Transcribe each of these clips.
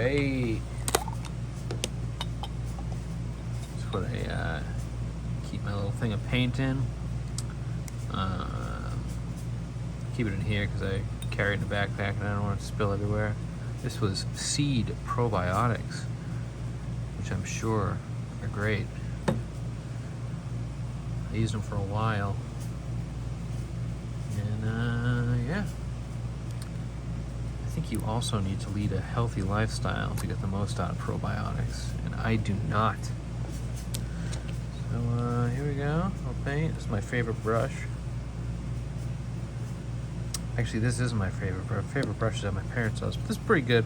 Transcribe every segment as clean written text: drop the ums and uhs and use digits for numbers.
right. That's what I keep my little thing of paint in. Keep it in here because I carry it in the backpack and I don't want it to spill everywhere. This was Seed Probiotics, which I'm sure are great. I used them for a while. And yeah. I think you also need to lead a healthy lifestyle to get the most out of probiotics, and I do not. So here we go. I'll paint. This is my favorite brush. Actually, this isn't my favorite brush. Favorite brush is at my parents' house, but this is pretty good.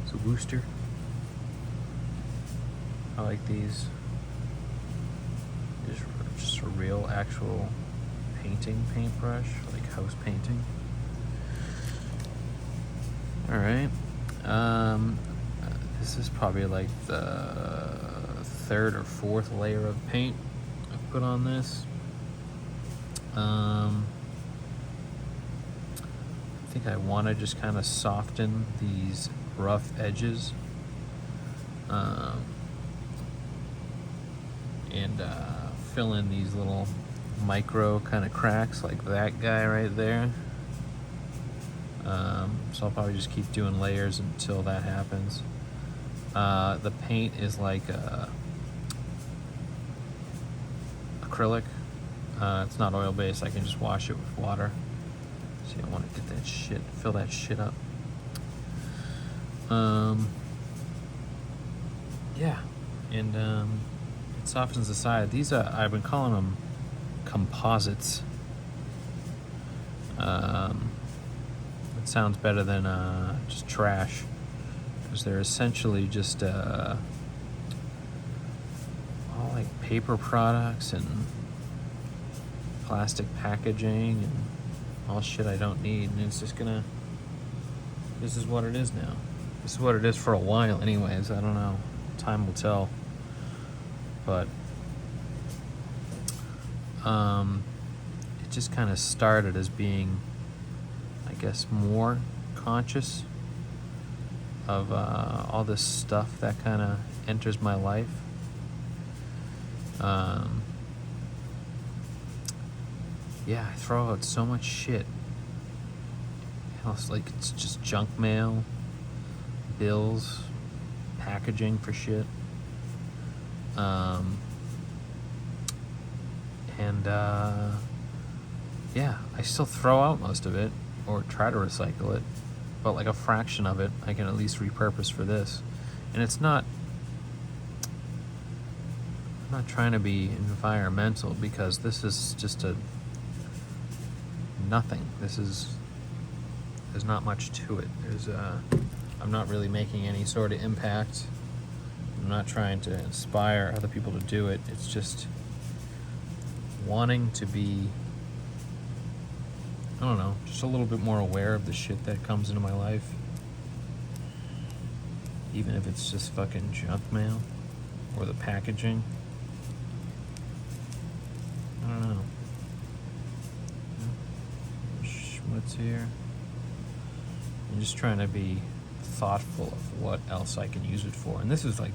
It's a Wooster. I like these. Just a real, actual painting paintbrush, like house painting. All right. This is probably like the third or fourth layer of paint I've put on this. I think I want to just kind of soften these rough edges, and fill in these little micro kind of cracks like that guy right there. So I'll probably just keep doing layers until that happens. The paint is like acrylic. It's not oil based. I can just wash it with water. See, I want to get that shit, fill that shit up. Yeah, and it softens the side. These I've been calling them composites. It sounds better than just trash, because they're essentially just all like paper products and plastic packaging and all shit I don't need, and it's just gonna, this is what it is now. This is what it is for a while anyways. I don't know, time will tell. But it just kind of started as being, I guess, more conscious of all this stuff that kind of enters my life. Yeah, I throw out so much shit. It's like it's just junk mail, bills, packaging for shit. Yeah, I still throw out most of it or try to recycle it, but like a fraction of it I can at least repurpose for this. And it's not, I'm not trying to be environmental, because this is just a nothing. There's not much to it. I'm not really making any sort of impact. I'm not trying to inspire other people to do it. It's just wanting to be, I don't know, just a little bit more aware of the shit that comes into my life. Even if it's just fucking junk mail or the packaging. I don't know. What's here? I'm just trying to be thoughtful of what else I can use it for. And this is like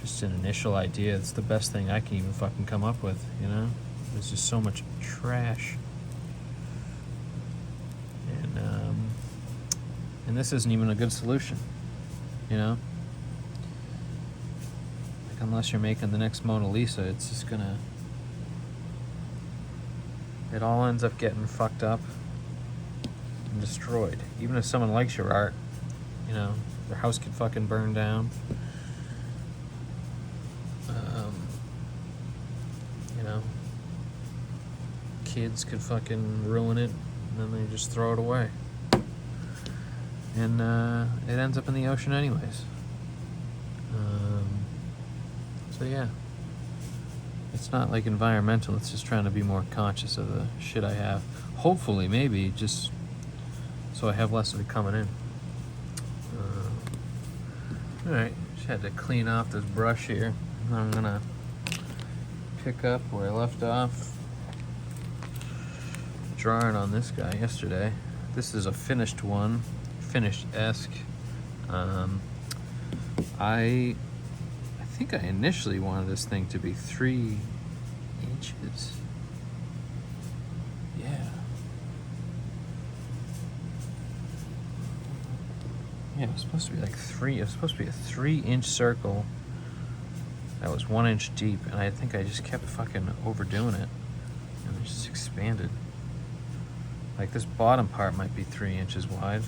just an initial idea. It's the best thing I can even fucking come up with, you know? There's just so much trash. And this isn't even a good solution, you know? Like, unless you're making the next Mona Lisa, it's just gonna, it all ends up getting fucked up and destroyed. Even if someone likes your art, you know, their house could fucking burn down. You know, kids could fucking ruin it, and then they just throw it away. And it ends up in the ocean anyways. So yeah. It's not like environmental, it's just trying to be more conscious of the shit I have. Hopefully, maybe, just so I have less of it coming in. Alright, just had to clean off this brush here. I'm gonna pick up where I left off. Drawing on this guy yesterday. This is a finished one, finished-esque. I think I initially wanted this thing to be 3 inches. Yeah. Yeah, it was supposed to be like 3. It was supposed to be a 3-inch circle that was 1 inch deep, and I think I just kept fucking overdoing it, and it just expanded. Like this bottom part might be 3 inches wide.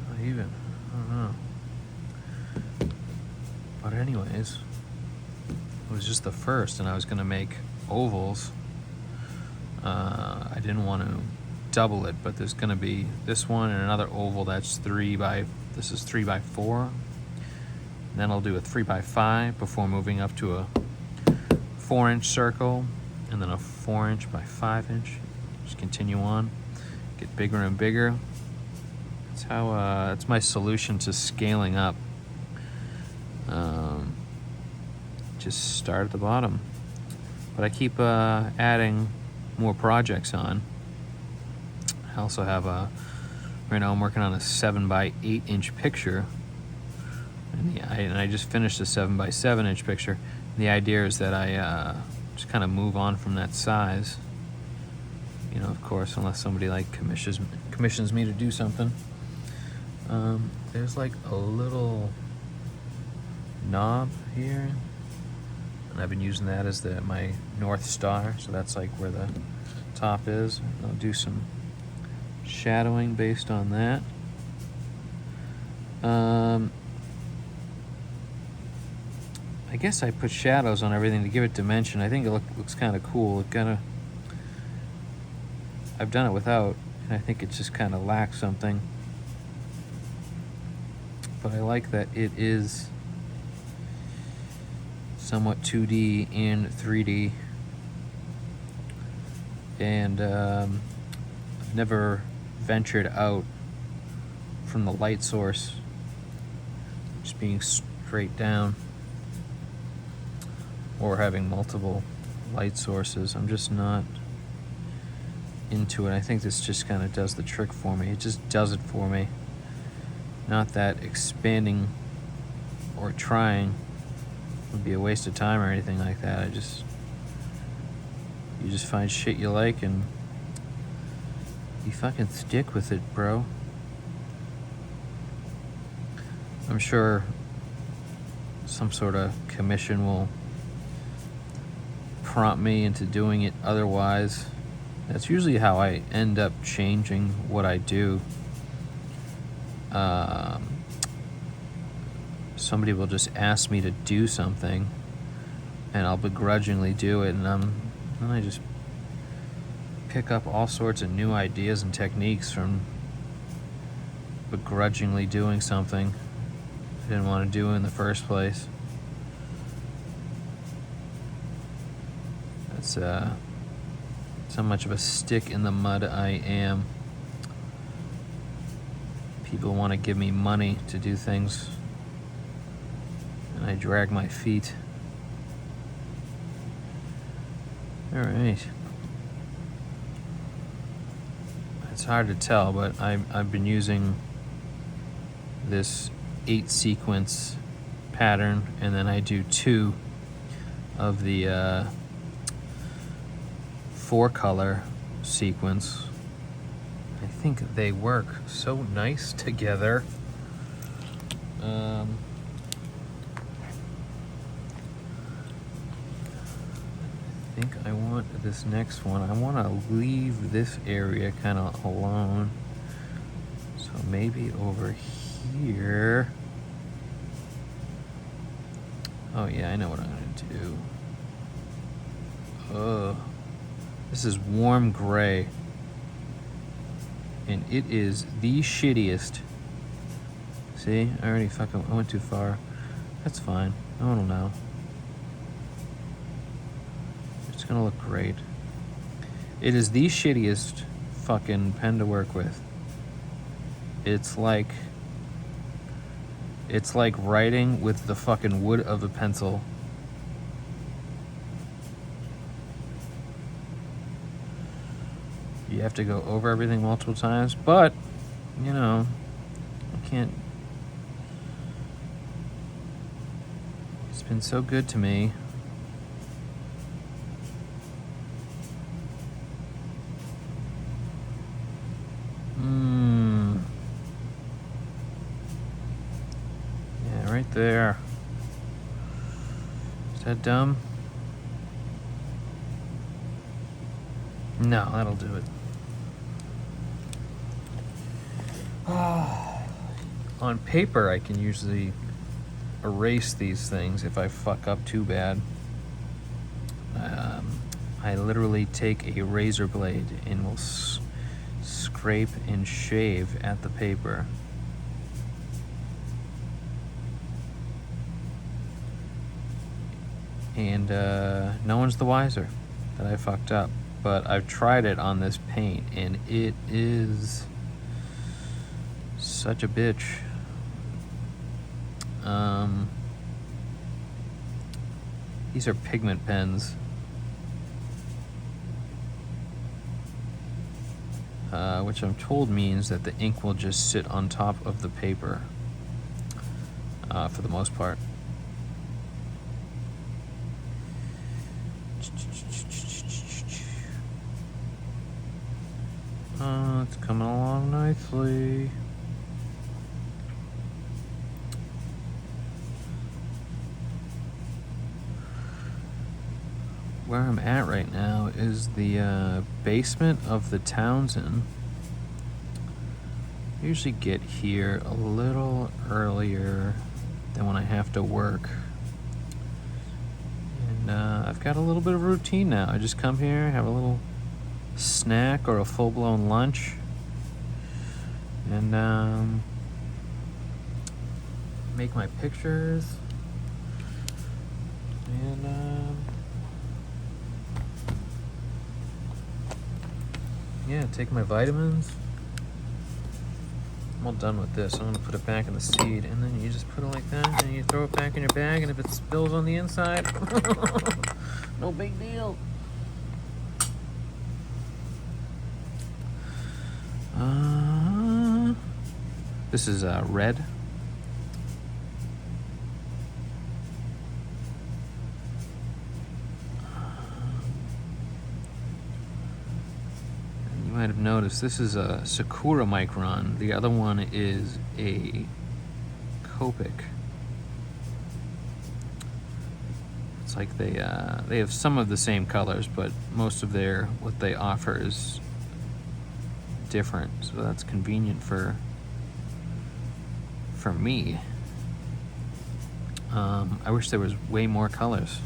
Not even. I don't know. But anyways, it was just the first, and I was gonna make ovals. I didn't want to double it, but there's gonna be this one and another oval that's 3 by 4. And then I'll do a 3 by 5 before moving up to a 4-inch circle, and then a 4-inch by 5-inch. Just continue on, get bigger and bigger. That's how. That's my solution to scaling up. Just start at the bottom, but I keep adding more projects on. I also have right now I'm working on a 7 by 8-inch picture, and I just finished a 7 by 7-inch picture. The idea is that I just kind of move on from that size. You know, of course, unless somebody like commissions me to do something. There's like a little knob here, and I've been using that as my North Star, so that's like where the top is. And I'll do some shadowing based on that. I guess I put shadows on everything to give it dimension. I think it looks kind of cool. I've done it without, and I think it just kind of lacks something. But I like that it is somewhat 2D and 3D. And I've never ventured out from the light source, just being straight down, or having multiple light sources. I'm just not into it. I think this just kind of does the trick for me. It just does it for me. Not that expanding or trying would be a waste of time or anything like that. You just find shit you like and you fucking stick with it, bro. I'm sure some sort of commission will prompt me into doing it otherwise. That's usually how I end up changing what I do. Somebody will just ask me to do something, and I'll begrudgingly do it, and then I just pick up all sorts of new ideas and techniques from begrudgingly doing something I didn't want to do in the first place. That's how much of a stick in the mud I am. People want to give me money to do things, and I drag my feet. All right. It's hard to tell, but I've been using this 8-sequence pattern, and then I do 2 of the 4-color sequence. I think they work so nice together. I think I want this next one. I want to leave this area kind of alone. So maybe over here. Oh yeah, I know what I'm going to do. This is warm gray. And it is the shittiest. See, I went too far. That's fine. No one will know. It's gonna look great. It is the shittiest fucking pen to work with. It's like writing with the fucking wood of a pencil. You have to go over everything multiple times, but, you know, can't. It's been so good to me. Yeah, right there. Is that dumb? No, that'll do it. On paper, I can usually erase these things if I fuck up too bad. I literally take a razor blade and will scrape and shave at the paper. And no one's the wiser that I fucked up. But I've tried it on this paint, and it is such a bitch. These are pigment pens. Which I'm told means that the ink will just sit on top of the paper for the most part. It's coming along nicely. Where I'm at right now is the basement of the Townsend. I usually get here a little earlier than when I have to work. And I've got a little bit of routine now. I just come here, have a little snack or a full-blown lunch, and make my pictures, and yeah, take my vitamins. I'm all done with this. I'm gonna put it back in the seed, and then you just put it like that, and you throw it back in your bag, and if it spills on the inside, no big deal. This is red. You might have noticed this is a Sakura Micron. The other one is a Copic. It's like they have some of the same colors, but most of what they offer is different. So that's convenient for me. I wish there was way more colors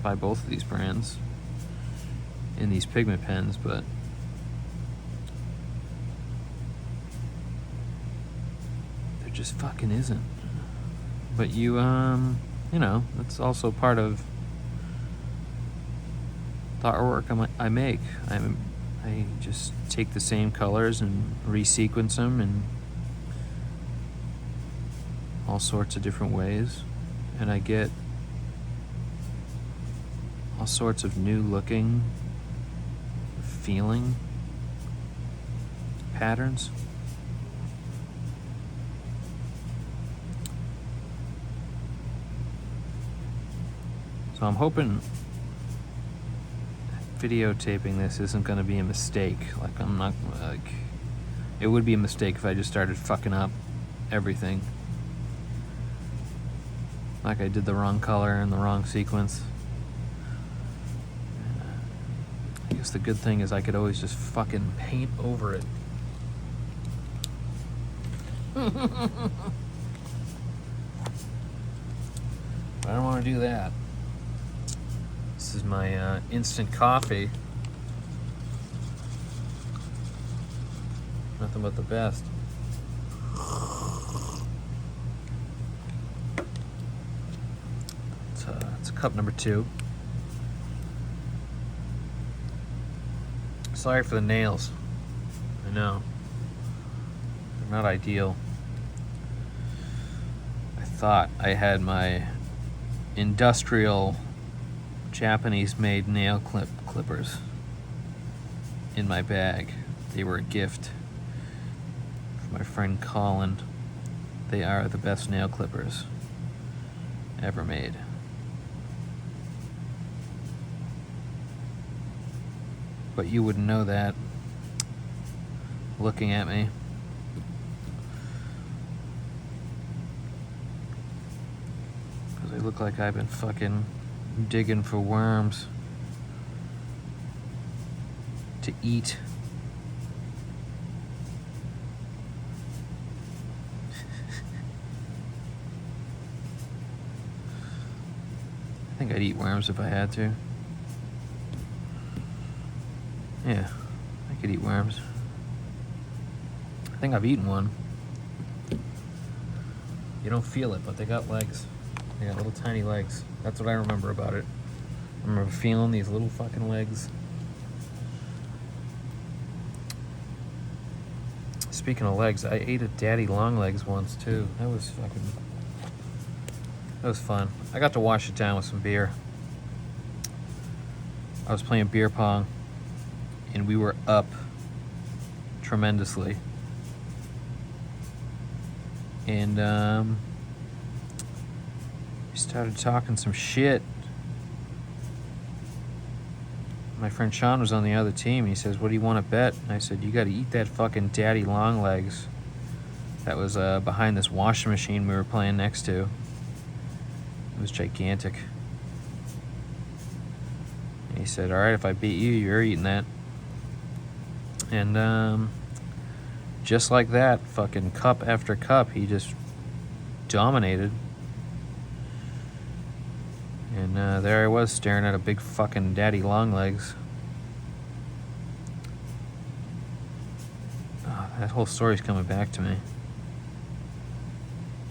by both of these brands in these pigment pens, but there just fucking isn't. But you know, that's also part of the artwork I make. I just take the same colors and resequence them in all sorts of different ways, and I get all sorts of new looking, feeling patterns. So I'm hoping videotaping this isn't going to be a mistake. Like, I'm not, like, it would be a mistake if I just started fucking up everything. Like I did the wrong color and the wrong sequence. I guess the good thing is I could always just fucking paint over it. But I don't want to do that. This is my instant coffee. Nothing but the best. It's cup number 2. Sorry for the nails. I know. They're not ideal. I thought I had my industrial Japanese-made nail clippers in my bag. They were a gift from my friend Colin. they are the best nail clippers ever made. But you wouldn't know that looking at me. Because I look like I've been fucking digging for worms to eat. I think I'd eat worms if I had to. Yeah, I could eat worms. I think I've eaten one. You don't feel it, but they got legs. They got little tiny legs. That's what I remember about it. I remember feeling these little fucking legs. Speaking of legs, I ate a daddy long legs once too. That was fun. I got to wash it down with some beer. I was playing beer pong and we were up tremendously. And we started talking some shit. My friend Sean was on the other team. He says, "What do you want to bet?" And I said, "You got to eat that fucking daddy long legs." That was behind this washing machine we were playing next to. It was gigantic. And he said, "All right, if I beat you, you're eating that." And just like that, fucking cup after cup, he just dominated. And there I was staring at a big fucking daddy long legs. Oh, that whole story's coming back to me.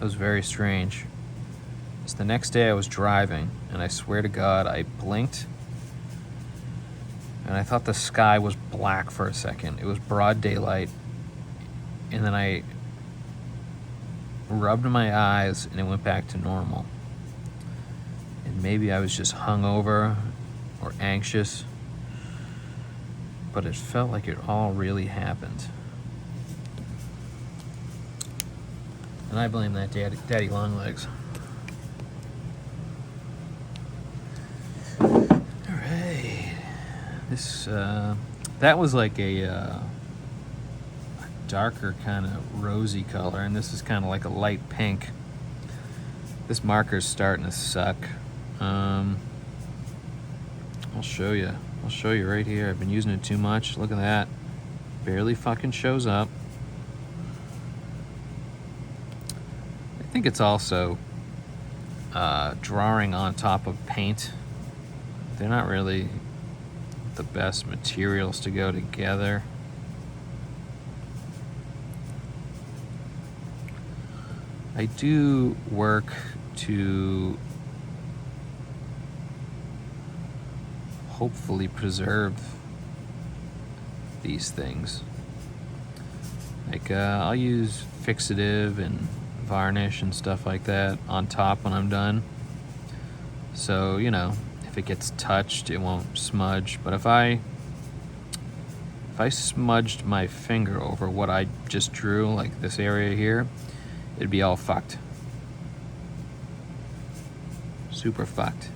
It was very strange. It's the next day I was driving, and I swear to God, I blinked, and I thought the sky was black for a second. It was broad daylight, and then I rubbed my eyes, and it went back to normal. And maybe I was just hungover or anxious, but it felt like it all really happened. And I blame that daddy long legs. All right, this that was like a darker kind of rosy color, and this is kind of like a light pink. This marker's starting to suck. I'll show you. I'll show you right here. I've been using it too much. Look at that. Barely fucking shows up. I think it's also drawing on top of paint. They're not really the best materials to go together. I do work to hopefully preserve these things. Like I'll use fixative and varnish and stuff like that on top when I'm done. So, you know, if it gets touched, it won't smudge. But if I smudged my finger over what I just drew, like this area here, it'd be all fucked. Super fucked.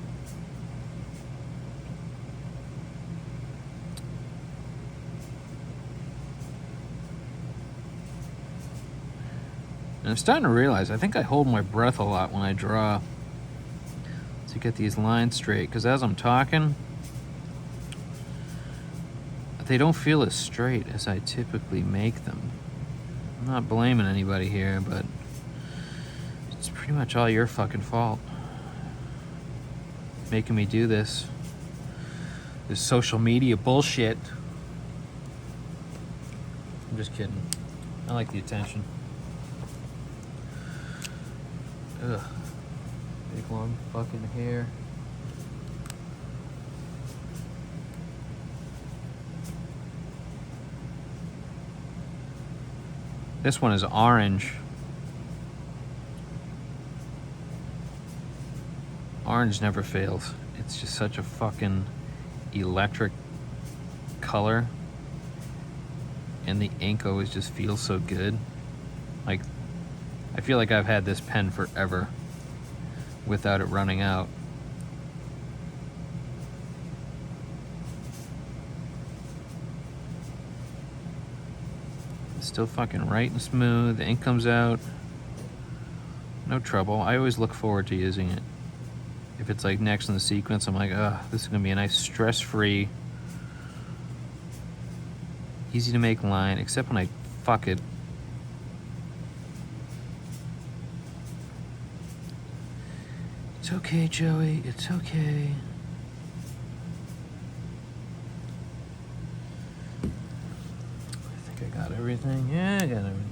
And I'm starting to realize, I think I hold my breath a lot when I draw to get these lines straight, because as I'm talking, they don't feel as straight as I typically make them. I'm not blaming anybody here, but it's pretty much all your fucking fault. Making me do this social media bullshit. I'm just kidding. I like the attention. Ugh. Big long fucking hair. This one is orange. Orange never fails. It's just such a fucking electric color. And the ink always just feels so good. Like I feel like I've had this pen forever without it running out. It's still fucking right and smooth. The ink comes out. No trouble. I always look forward to using it. If it's like next in the sequence, I'm like, oh, this is gonna be a nice stress-free, easy to make line, except when I fuck it. It's okay, Joey, it's okay. I think I got everything. Yeah, I got everything.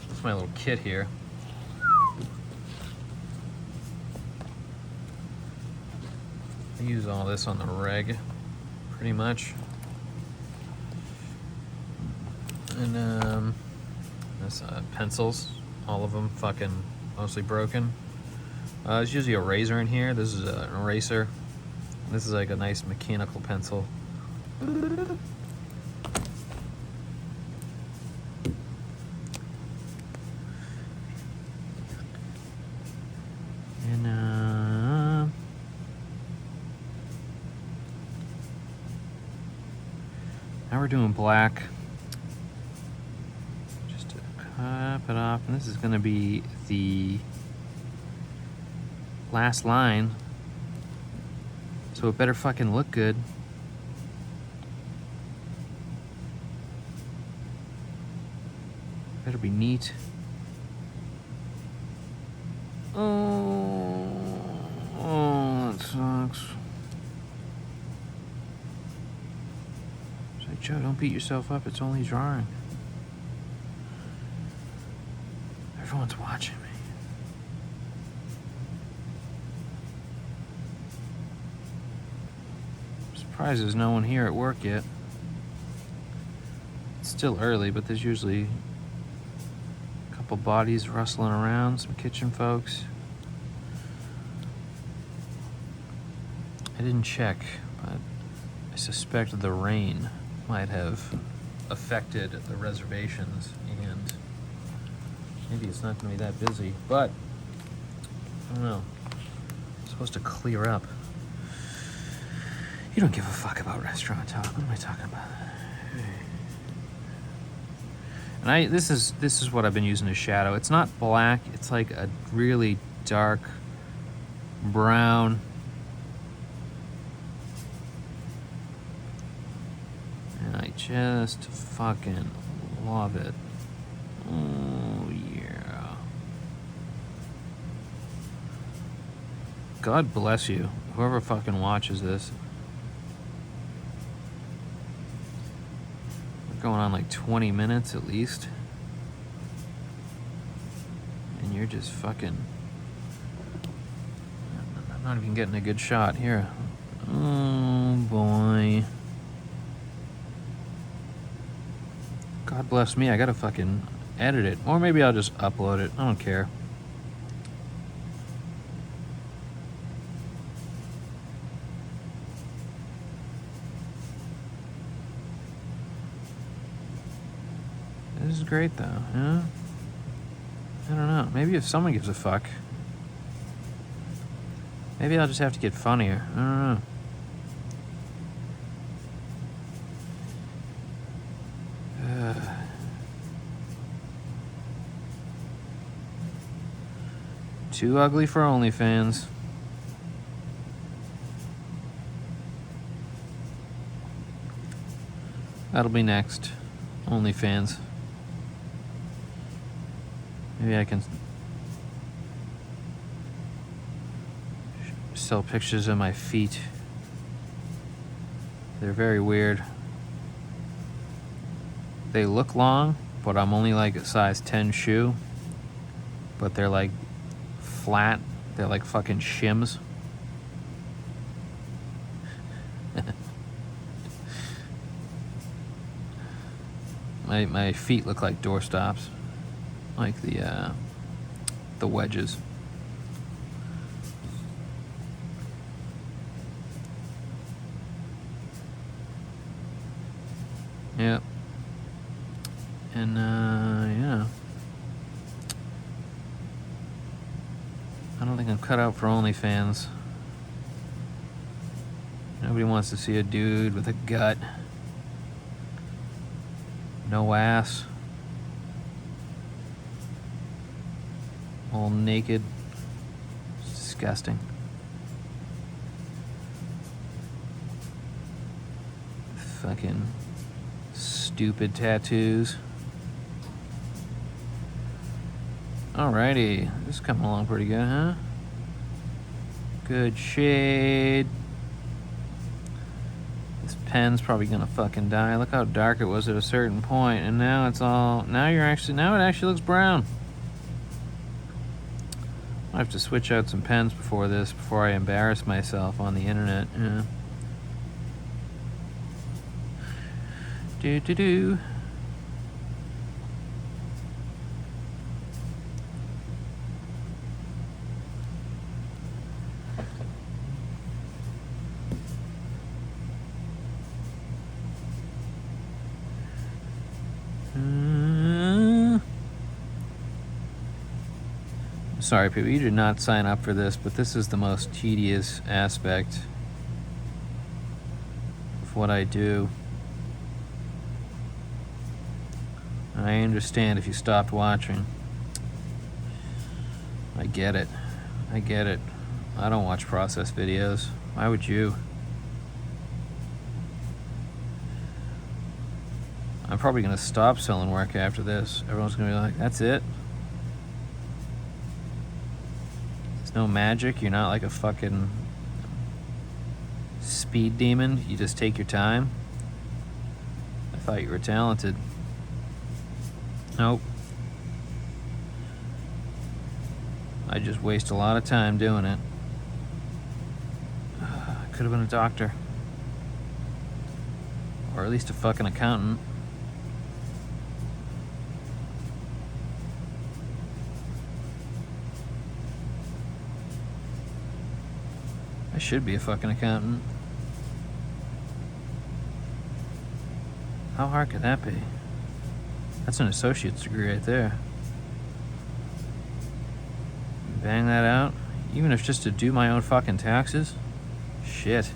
That's my little kit here. I use all this on the reg, pretty much. And this pencils, all of them fucking mostly broken. There's usually a razor in here. This is an eraser. This is like a nice mechanical pencil. And now we're doing black. Just to cap it off, and this is going to be the last line, so it better fucking look good. Better be neat. Oh, that sucks. It's like, Joe, don't beat yourself up. It's only drawing. Everyone's watching me. I'm surprised there's no one here at work yet. It's still early, but there's usually a couple bodies rustling around, some kitchen folks. I didn't check, but I suspect the rain might have affected the reservations, and maybe it's not going to be that busy, but I don't know. It's supposed to clear up. You don't give a fuck about restaurant talk. What am I talking about? And this is what I've been using as shadow. It's not black. It's like a really dark brown. And I just fucking love it. Oh yeah. God bless you, whoever fucking watches this. Going on like 20 minutes at least, and you're just fucking, I'm not even getting a good shot here. Oh boy, God bless me, I gotta fucking edit it, or maybe I'll just upload it. I don't care. This is great though, yeah? I don't know. Maybe if someone gives a fuck. Maybe I'll just have to get funnier. I don't know. Too ugly for OnlyFans. That'll be next. OnlyFans. Maybe I can sell pictures of my feet. They're very weird. They look long, but I'm only like a size 10 shoe. But they're like flat. They're like fucking shims. My feet look like doorstops. Like the wedges. Yep. And, yeah. I don't think I'm cut out for OnlyFans. Nobody wants to see a dude with a gut. No ass. All naked. It's disgusting. Fucking stupid tattoos. Alrighty, this is coming along pretty good, huh? Good shade. This pen's probably gonna fucking die. Look how dark it was at a certain point, and now it's all. Now it actually looks brown. I have to switch out some pens before I embarrass myself on the internet. Yeah. Do. Sorry, people, you did not sign up for this, but this is the most tedious aspect of what I do. I understand if you stopped watching. I get it. I don't watch process videos. Why would you? I'm probably going to stop selling work after this. Everyone's going to be like, that's it? There's no magic? You're not like a fucking speed demon? You just take your time? I thought you were talented. Nope. I just waste a lot of time doing it. I could have been a doctor. Or at least a fucking accountant. I should be a fucking accountant. How hard could that be? That's an associate's degree right there. Bang that out. Even if just to do my own fucking taxes. Shit.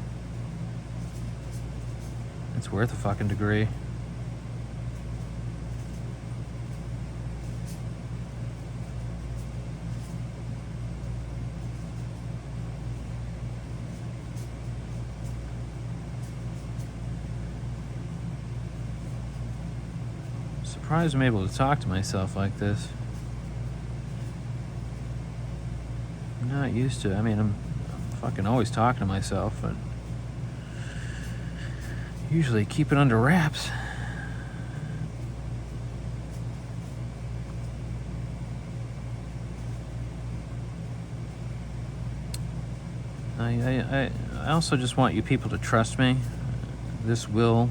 It's worth a fucking degree. Surprised I'm able to talk to myself like this. I'm not used to it. I mean, I'm fucking always talking to myself, but usually keep it under wraps. I also just want you people to trust me. This will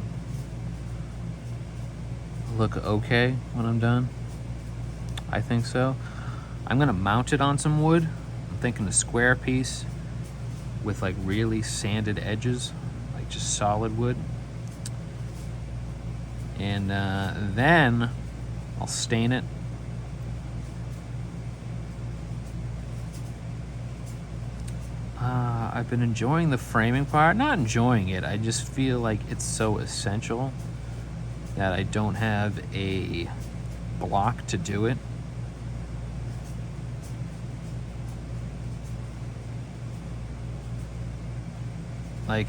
look okay when I'm done. I think so. I'm gonna mount it on some wood. I'm thinking a square piece with like really sanded edges, like just solid wood. And then I'll stain it. I've been enjoying the framing part. Not enjoying it, I just feel like it's so essential that I don't have a block to do it. Like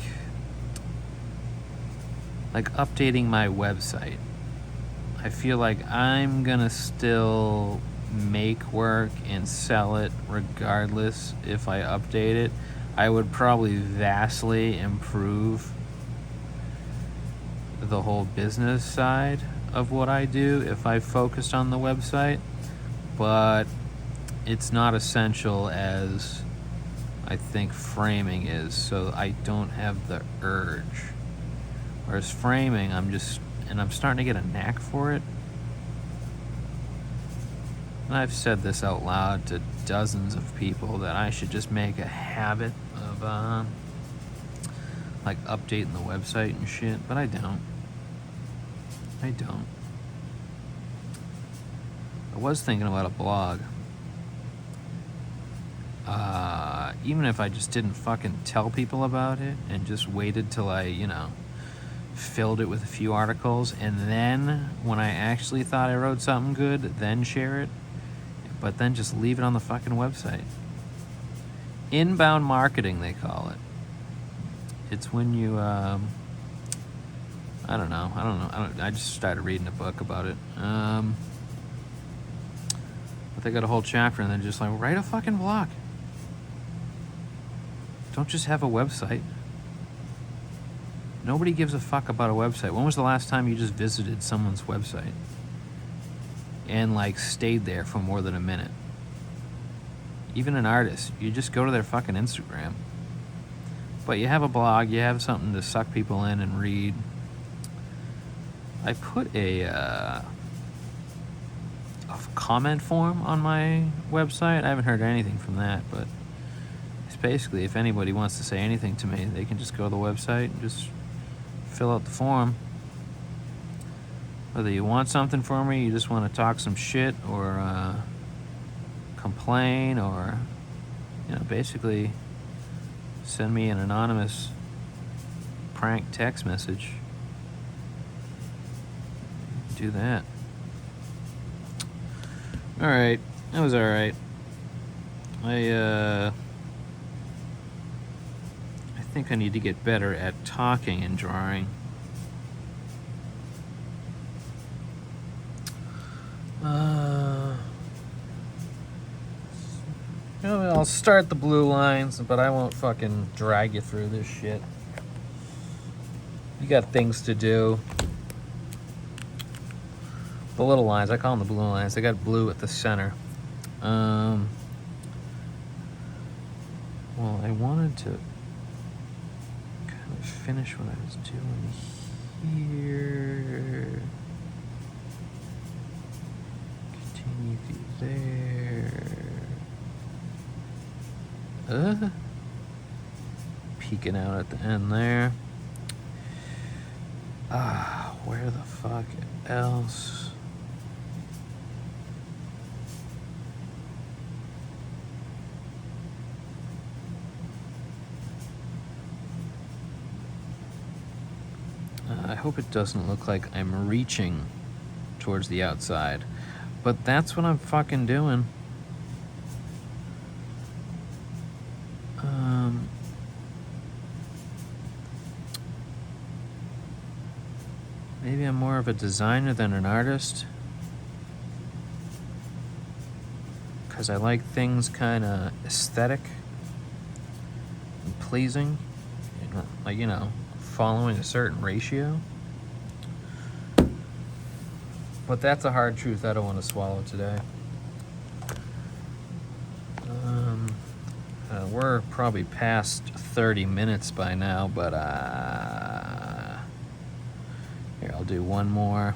updating my website. I feel like I'm gonna still make work and sell it regardless if I update it. I would probably vastly improve the whole business side of what I do if I focused on the website, but it's not essential as I think framing is, so I don't have the urge. Whereas framing, I'm starting to get a knack for it. And I've said this out loud to dozens of people that I should just make a habit of like updating the website and shit, but I don't. I was thinking about a blog. Even if I just didn't fucking tell people about it and just waited till I, filled it with a few articles, and then when I actually thought I wrote something good, then share it, but then just leave it on the fucking website. Inbound marketing, they call it. It's when you, I don't know. I just started reading a book about it. But they got a whole chapter, and they're just like, write a fucking blog. Don't just have a website. Nobody gives a fuck about a website. When was the last time you just visited someone's website and stayed there for more than a minute? Even an artist, you just go to their fucking Instagram. But you have a blog, you have something to suck people in and read. I put a comment form on my website. I haven't heard anything from that, but it's basically if anybody wants to say anything to me, they can just go to the website and just fill out the form. Whether you want something from me, you just want to talk some shit or complain or, basically send me an anonymous prank text message. Do that. Alright, that was alright. I think I need to get better at talking and drawing. I'll start the blue lines, but I won't fucking drag you through this shit. You got things to do. The little lines, I call them the blue lines. They got blue at the center. Well, I wanted to kind of finish what I was doing here. Continue through there. Peeking out at the end there. Where the fuck else? I hope it doesn't look like I'm reaching towards the outside, but that's what I'm fucking doing. Maybe I'm more of a designer than an artist, because I like things kind of aesthetic and pleasing, following a certain ratio. But that's a hard truth I don't want to swallow today. We're probably past 30 minutes by now, but here, I'll do one more.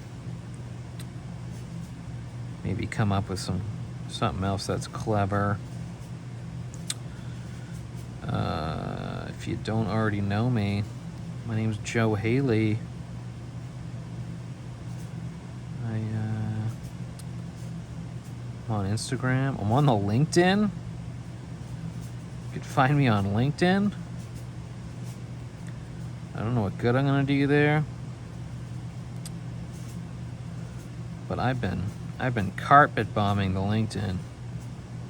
Maybe come up with something else that's clever. If you don't already know me, my name's Joe Haley. I'm on Instagram. I'm on the LinkedIn. You could find me on LinkedIn. I don't know what good I'm gonna do there, but I've been carpet bombing the LinkedIn,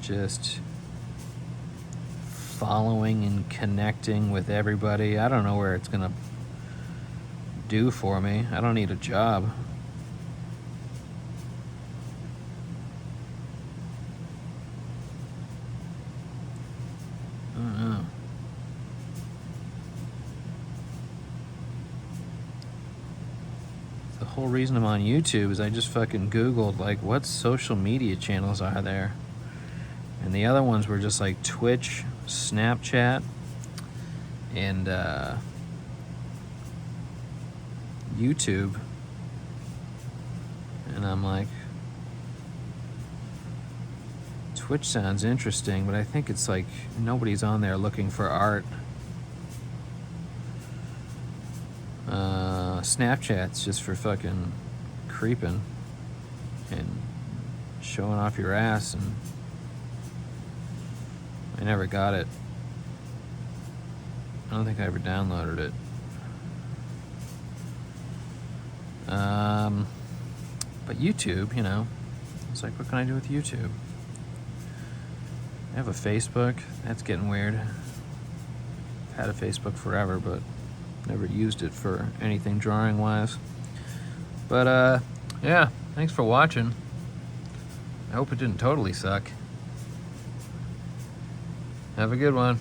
just following and connecting with everybody. I don't know where it's gonna do for me. I don't need a job. I don't know. The whole reason I'm on YouTube is I just fucking Googled, what social media channels are there? And the other ones were just Twitch, Snapchat, and YouTube. And I'm like, Twitch sounds interesting, but I think it's nobody's on there looking for art. Snapchat's just for fucking creeping and showing off your ass, and I never got it. I don't think I ever downloaded it. But YouTube, you know, it's like, what can I do with YouTube? I have a Facebook. That's getting weird. I've had a Facebook forever, but never used it for anything drawing-wise. But, yeah, thanks for watching. I hope it didn't totally suck. Have a good one.